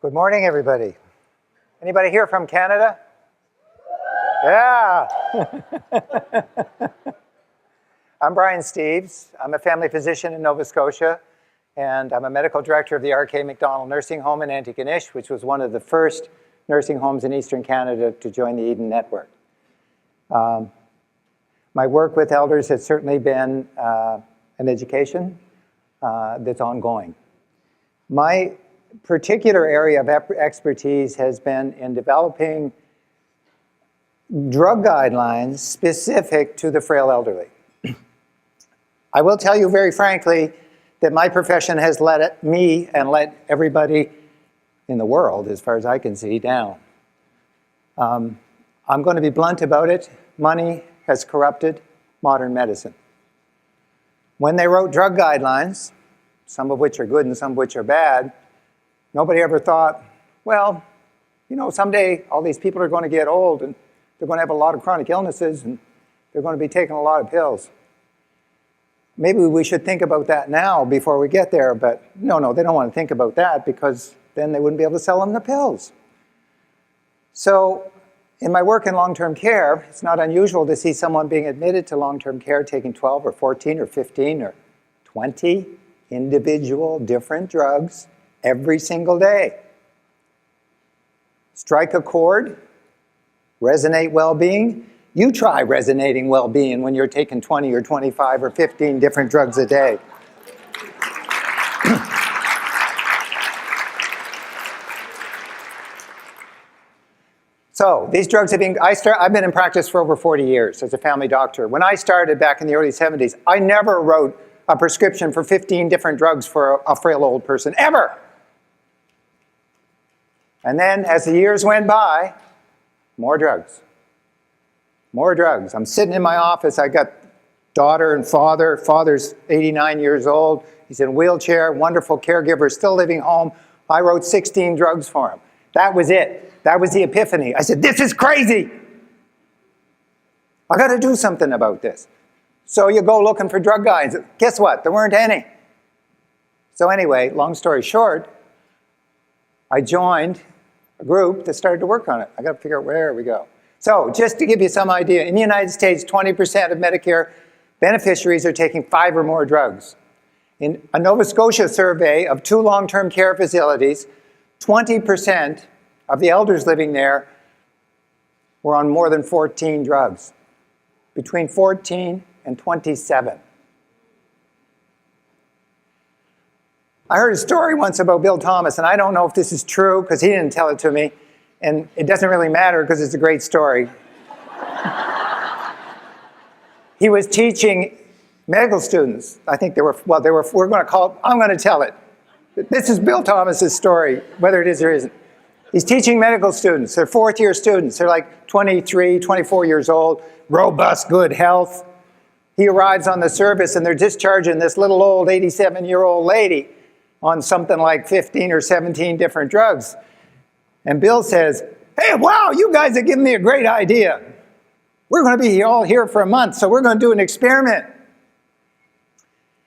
Good morning, everybody. Anybody here from Canada? Yeah. I'm Brian Steeves. I'm a family physician in Nova Scotia, and I'm a medical director of the R.K. Macdonald Nursing Home in Antigonish, which was one of the first nursing homes in Eastern Canada to join the Eden Network. My work with elders has certainly been an education that's ongoing. My particular area of expertise has been in developing drug guidelines specific to the frail elderly. I will tell you very frankly that my profession has let me and let everybody in the world, as far as I can see, down. I'm going to be blunt about it. Money has corrupted modern medicine. When they wrote drug guidelines, some of which are good and some of which are bad, nobody ever thought, well, you know, someday all these people are going to get old and they're going to have a lot of chronic illnesses and they're going to be taking a lot of pills. Maybe we should think about that now before we get there, but no, they don't want to think about that because then they wouldn't be able to sell them the pills. So in my work in long-term care, it's not unusual to see someone being admitted to long-term care taking 12 or 14 or 15 or 20 individual different drugs every single day. Strike a chord, resonate well-being. You try resonating well-being when you're taking 20 or 25 or 15 different drugs a day. So these drugs have been, I've been in practice for over 40 years as a family doctor. When I started back in the early 70s, I never wrote a prescription for 15 different drugs for a frail old person, ever. And then as the years went by, more drugs. More drugs. I'm sitting in my office. I got daughter and father. Father's 89 years old. He's in a wheelchair, wonderful caregiver, still living home. I wrote 16 drugs for him. That was it. That was the epiphany. I said, this is crazy. I got to do something about this. So you go looking for drug guides. Guess what? There weren't any. So anyway, long story short, I joined a group that started to work on it. I got to figure out where we go. So just to give you some idea, in the United States, 20% of Medicare beneficiaries are taking 5 or more drugs. In a Nova Scotia survey of 2 long-term care facilities, 20% of the elders living there were on more than 14 drugs, between 14 and 27. I heard a story once about Bill Thomas, and I don't know if this is true because he didn't tell it to me, and it doesn't really matter because it's a great story. He was teaching medical students. I think we're going to call it, I'm going to tell it. This is Bill Thomas's story, whether it is or isn't. He's teaching medical students. They're 4th-year students. They're like 23, 24 years old, robust, good health. He arrives on the service, and they're discharging this little old 87-year-old lady on something like 15 or 17 different drugs. And Bill says, hey, wow, you guys have given me a great idea. We're going to be all here for a month, so we're going to do an experiment.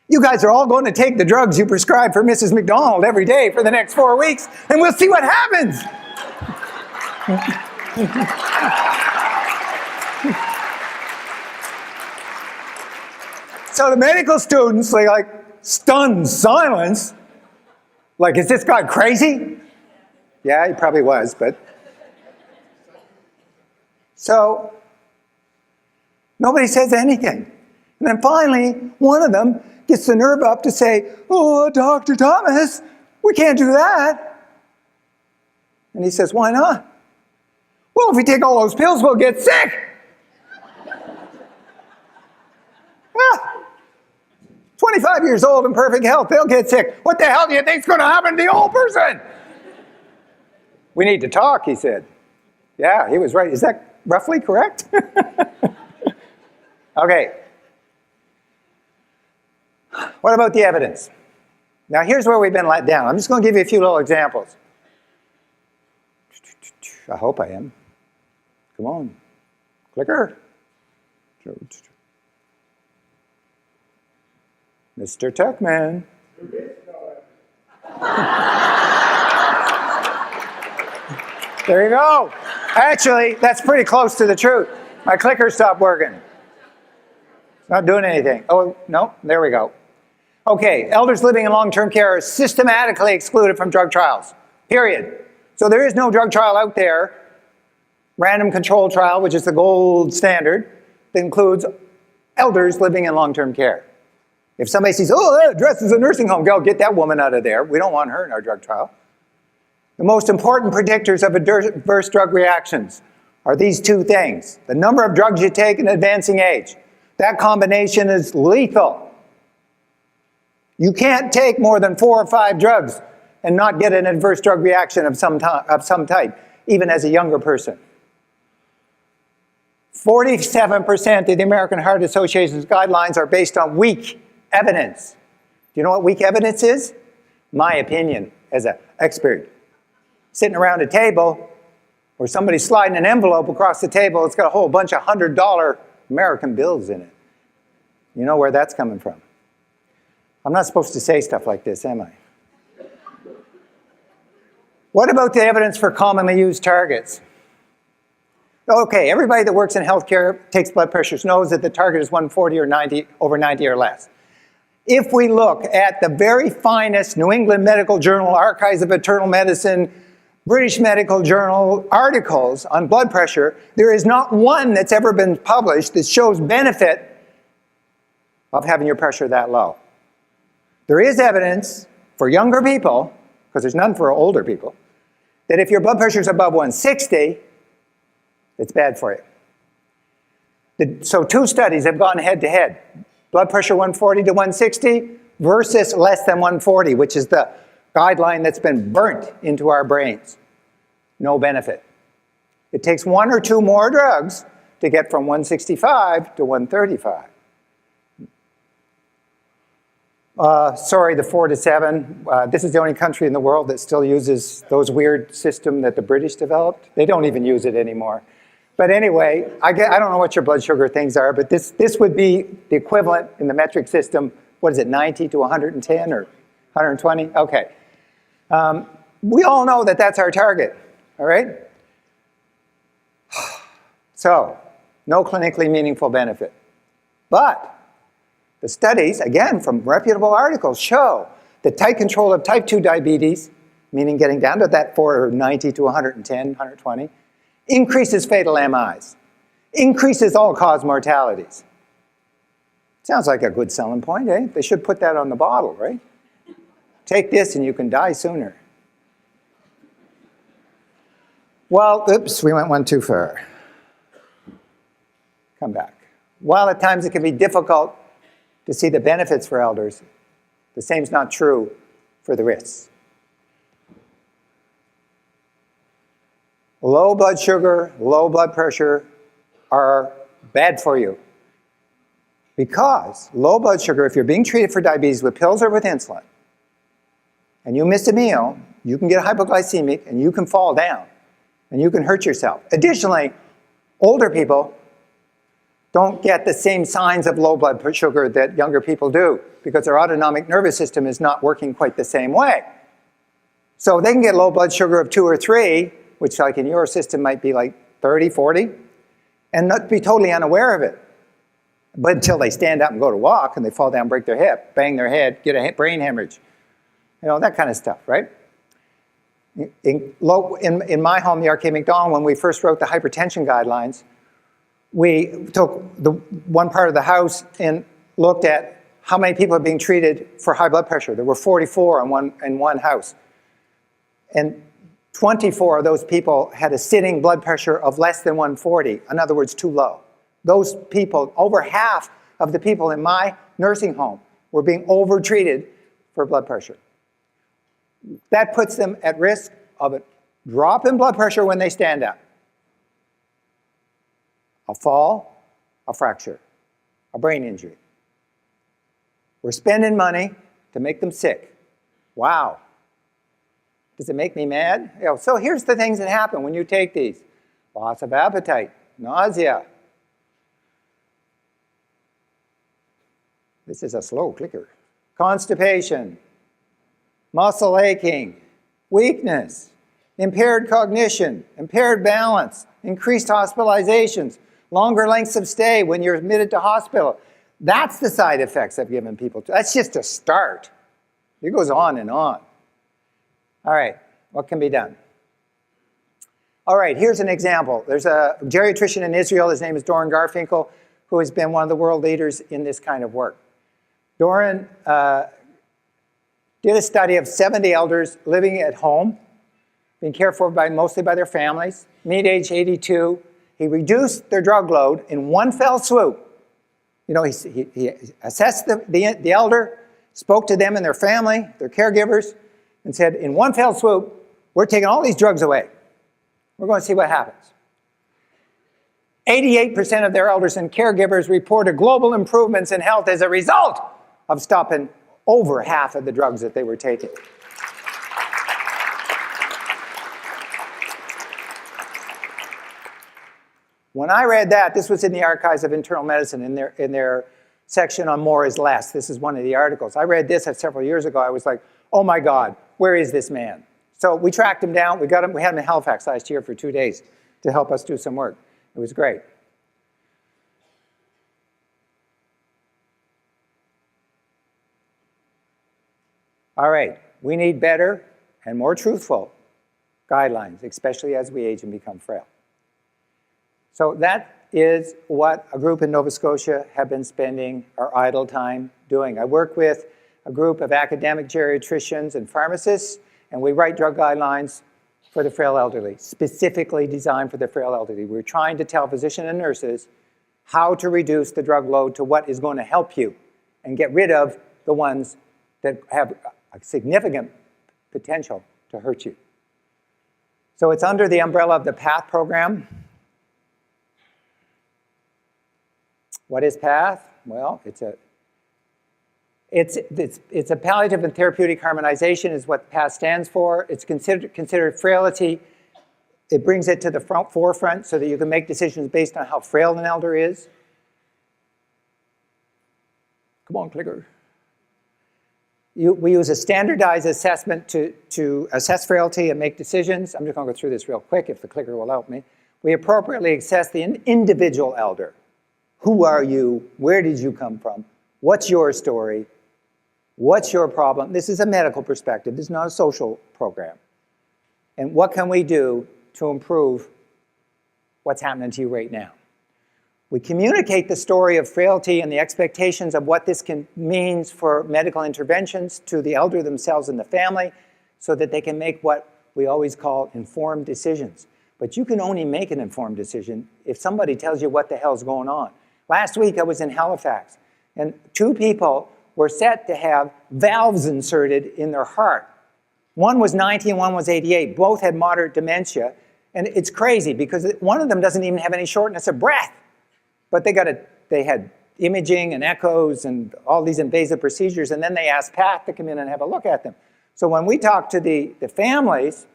You guys are all going to take the drugs you prescribe for Mrs. McDonald every day for the next 4 weeks, and we'll see what happens. So the medical students, like stunned silence. Like, is this guy crazy? Yeah, he probably was, but. So nobody says anything. And then finally, one of them gets the nerve up to say, oh, Dr. Thomas, we can't do that. And he says, why not? Well, if we take all those pills, we'll get sick. 25 years old in perfect health, they'll get sick. What the hell do you think's going to happen to the old person? We need to talk, he said. Yeah, he was right. Is that roughly correct? Okay. What about the evidence? Now, here's where we've been let down. I'm just going to give you a few little examples. I hope I am. Come on. Clicker. Mr. Tuckman. There you go. Actually, that's pretty close to the truth. My clicker stopped working. It's not doing anything. Oh, no, there we go. Okay, elders living in long-term care are systematically excluded from drug trials, period. So there is no drug trial out there, random control trial, which is the gold standard, that includes elders living in long-term care. If somebody sees, oh, that address is a nursing home, go get that woman out of there. We don't want her in our drug trial. The most important predictors of adverse drug reactions are these two things. The number of drugs you take and advancing age. That combination is lethal. You can't take more than 4 or 5 drugs and not get an adverse drug reaction of some type, even as a younger person. 47% of the American Heart Association's guidelines are based on weak evidence. Do you know what weak evidence is? My opinion as an expert. Sitting around a table or somebody sliding an envelope across the table, it's got a whole bunch of $100 American bills in it. You know where that's coming from. I'm not supposed to say stuff like this, am I? What about the evidence for commonly used targets? Okay, everybody that works in healthcare, takes blood pressures, knows that the target is 140 or 90, over 90 or less. If we look at the very finest New England Medical Journal, Archives of Internal Medicine, British Medical Journal articles on blood pressure, there is not one that's ever been published that shows benefit of having your pressure that low. There is evidence for younger people, because there's none for older people, that if your blood pressure is above 160, it's bad for you. So 2 studies have gone head-to-head. Blood pressure 140 to 160 versus less than 140, which is the guideline that's been burnt into our brains. No benefit. It takes 1 or 2 more drugs to get from 165 to 135. Sorry, the 4 to 7. This is the only country in the world that still uses those weird system that the British developed. They don't even use it anymore. But anyway, I don't know what your blood sugar things are, but this would be the equivalent in the metric system. What is it, 90 to 110 or 120? Okay. We all know that that's our target, all right? So, no clinically meaningful benefit. But the studies, again, from reputable articles, show that tight control of type 2 diabetes, meaning getting down to that 490 to 110, 120, increases fatal MIs, increases all-cause mortalities. Sounds like a good selling point, eh? They should put that on the bottle, right? Take this and you can die sooner. Well, oops, we went one too far. Come back. While at times it can be difficult to see the benefits for elders, the same is not true for the risks. Low blood sugar, low blood pressure are bad for you. Because low blood sugar, if you're being treated for diabetes with pills or with insulin, and you miss a meal, you can get hypoglycemic and you can fall down and you can hurt yourself. Additionally, older people don't get the same signs of low blood sugar that younger people do because their autonomic nervous system is not working quite the same way. So they can get low blood sugar of 2 or 3, which like in your system might be like 30, 40, and not be totally unaware of it. But until they stand up and go to walk and they fall down, break their hip, bang their head, get a brain hemorrhage. You know, that kind of stuff, right? In my home, the R.K. McDonald, when we first wrote the hypertension guidelines, we took the one part of the house and looked at how many people are being treated for high blood pressure. There were 44 in one house. And 24 of those people had a sitting blood pressure of less than 140, in other words, too low. Those people, over half of the people in my nursing home were being overtreated for blood pressure. That puts them at risk of a drop in blood pressure when they stand up, a fall, a fracture, a brain injury. We're spending money to make them sick. Wow. Does it make me mad? You know, so here's the things that happen when you take these. Loss of appetite, nausea. This is a slow clicker. Constipation, muscle aching, weakness, impaired cognition, impaired balance, increased hospitalizations, longer lengths of stay when you're admitted to hospital. That's the side effects I've given people. That's just a start. It goes on and on. All right, what can be done? All right, here's an example. There's a geriatrician in Israel, his name is Doran Garfinkel, who has been one of the world leaders in this kind of work. Doran did a study of 70 elders living at home, being cared for mostly by their families. Mean age 82. He reduced their drug load in one fell swoop. You know, he assessed the elder, spoke to them and their family, their caregivers, and said, in one fell swoop, we're taking all these drugs away. We're going to see what happens. 88% of their elders and caregivers reported global improvements in health as a result of stopping over half of the drugs that they were taking. When I read that, this was in the Archives of Internal Medicine in their section on More is Less. This is one of the articles. I read this several years ago. I was like, oh my God, where is this man? So we tracked him down. We had him in Halifax last year for 2 days to help us do some work. It was great. All right, we need better and more truthful guidelines, especially as we age and become frail. So that is what a group in Nova Scotia have been spending our idle time doing. I work with a group of academic geriatricians and pharmacists, and we write drug guidelines for the frail elderly, specifically designed for the frail elderly. We're trying to tell physicians and nurses how to reduce the drug load to what is going to help you and get rid of the ones that have a significant potential to hurt you. So it's under the umbrella of the PATH program. What is PATH? Well, it's a palliative and therapeutic harmonization is what PATH stands for. It's considered frailty. It brings it to the forefront so that you can make decisions based on how frail an elder is. Come on, clicker. We use a standardized assessment to assess frailty and make decisions. I'm just going to go through this real quick if the clicker will help me. We appropriately assess the individual elder. Who are you? Where did you come from? What's your story? What's your problem? This is a medical perspective. This is not a social program. And what can we do to improve what's happening to you right now? We communicate the story of frailty and the expectations of what this means for medical interventions to the elder themselves and the family so that they can make what we always call informed decisions. But you can only make an informed decision if somebody tells you what the hell's going on. Last week I was in Halifax, and 2 people were set to have valves inserted in their heart. One was 90 and one was 88. Both had moderate dementia. And it's crazy because one of them doesn't even have any shortness of breath. But they had imaging and echoes and all these invasive procedures, and then they asked PATH to come in and have a look at them. So when we talked to the families,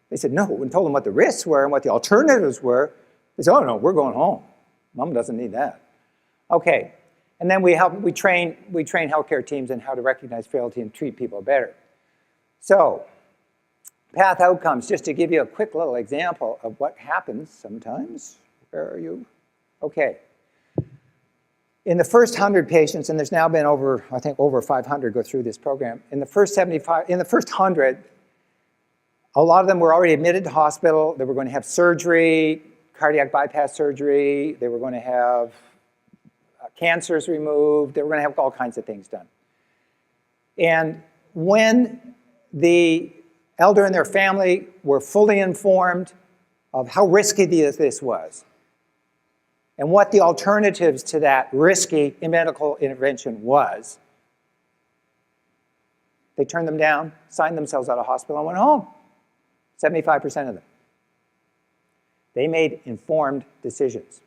they said no, and told them what the risks were and what the alternatives were. They said, oh no, we're going home. Mom doesn't need that. Okay, and then we train healthcare teams in how to recognize frailty and treat people better. So, PATH outcomes, just to give you a quick little example of what happens sometimes. Where are you? Okay. In the first 100 patients, and there's now been over 500 go through this program. In the first 100, a lot of them were already admitted to hospital. They were going to have surgery, cardiac bypass surgery. They were going to have cancers removed. They were going to have all kinds of things done. And when the elder and their family were fully informed of how risky this was, and what the alternatives to that risky medical intervention was, they turned them down, signed themselves out of hospital, and went home. 75% of them. They made informed decisions.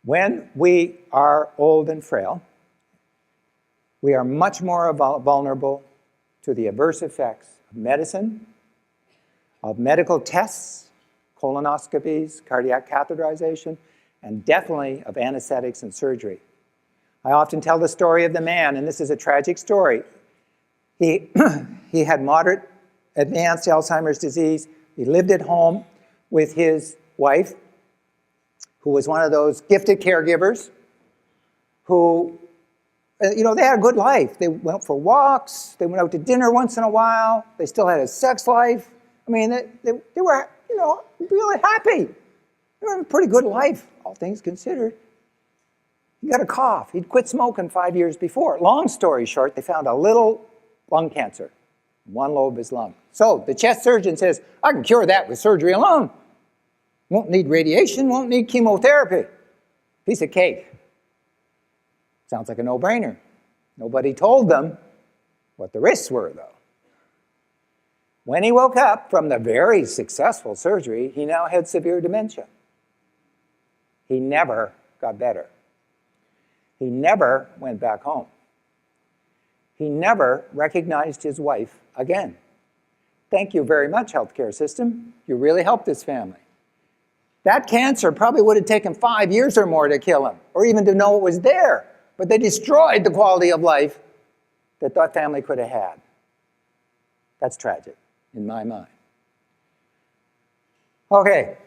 When we are old and frail, we are much more vulnerable to the adverse effects of medicine, of medical tests, colonoscopies, cardiac catheterization, and definitely of anesthetics and surgery. I often tell the story of the man, and this is a tragic story. He had moderate advanced Alzheimer's disease, He lived at home with his wife, who was one of those gifted caregivers who, you know, they had a good life. They went for walks. They went out to dinner once in a while. They still had a sex life. I mean, they were, you know, really happy. They were having a pretty good life, all things considered. He got a cough. He'd quit smoking 5 years before. Long story short, they found a little lung cancer, one lobe of his lung. So the chest surgeon says, I can cure that with surgery alone. Won't need radiation, won't need chemotherapy. Piece of cake. Sounds like a no-brainer. Nobody told them what the risks were, though. When he woke up from the very successful surgery, he now had severe dementia. He never got better. He never went back home. He never recognized his wife again. Thank you very much, healthcare system. You really helped this family. That cancer probably would have taken 5 years or more to kill him, or even to know it was there. But they destroyed the quality of life that that family could have had. That's tragic, in my mind. Okay.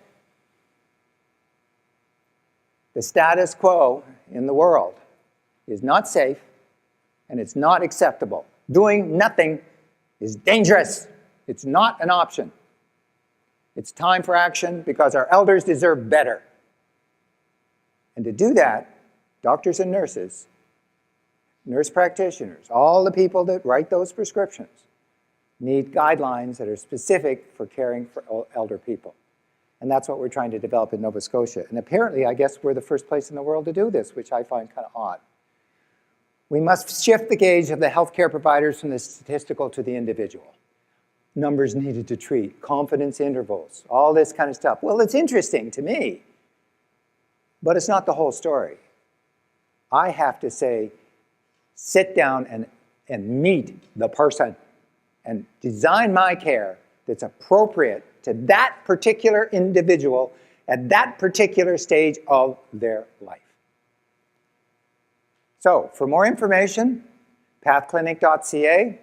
The status quo in the world is not safe, and it's not acceptable. Doing nothing is dangerous. It's not an option. It's time for action because our elders deserve better. And to do that, doctors and nurses, nurse practitioners, all the people that write those prescriptions need guidelines that are specific for caring for elder people. And that's what we're trying to develop in Nova Scotia. And apparently, I guess we're the first place in the world to do this, which I find kind of odd. We must shift the gauge of the healthcare providers from the statistical to the individual. Numbers needed to treat, confidence intervals, all this kind of stuff. Well, it's interesting to me, but it's not the whole story. I have to say, sit down and meet the person and design my care that's appropriate to that particular individual at that particular stage of their life. So, for more information, pathclinic.ca,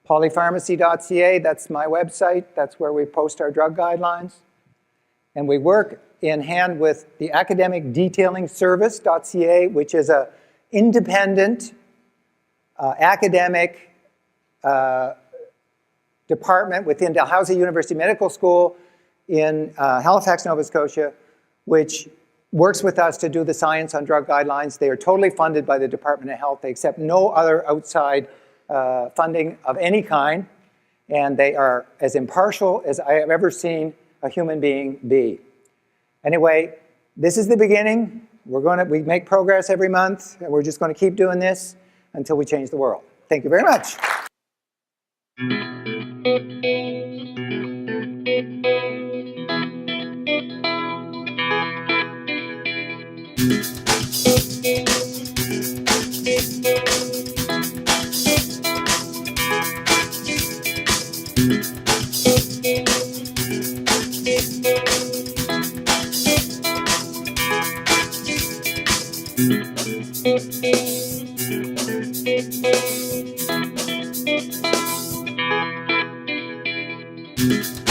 polypharmacy.ca, that's my website. That's where we post our drug guidelines. And we work in hand with the academic detailing service.ca, which is an independent academic department within Dalhousie University Medical School in Halifax, Nova Scotia, which works with us to do the science on drug guidelines. They are totally funded by the Department of Health. They accept no other outside funding of any kind, and they are as impartial as I have ever seen a human being be. Anyway, this is the beginning. We make progress every month, and we're just going to keep doing this until we change the world. Thank you very much. Steeves.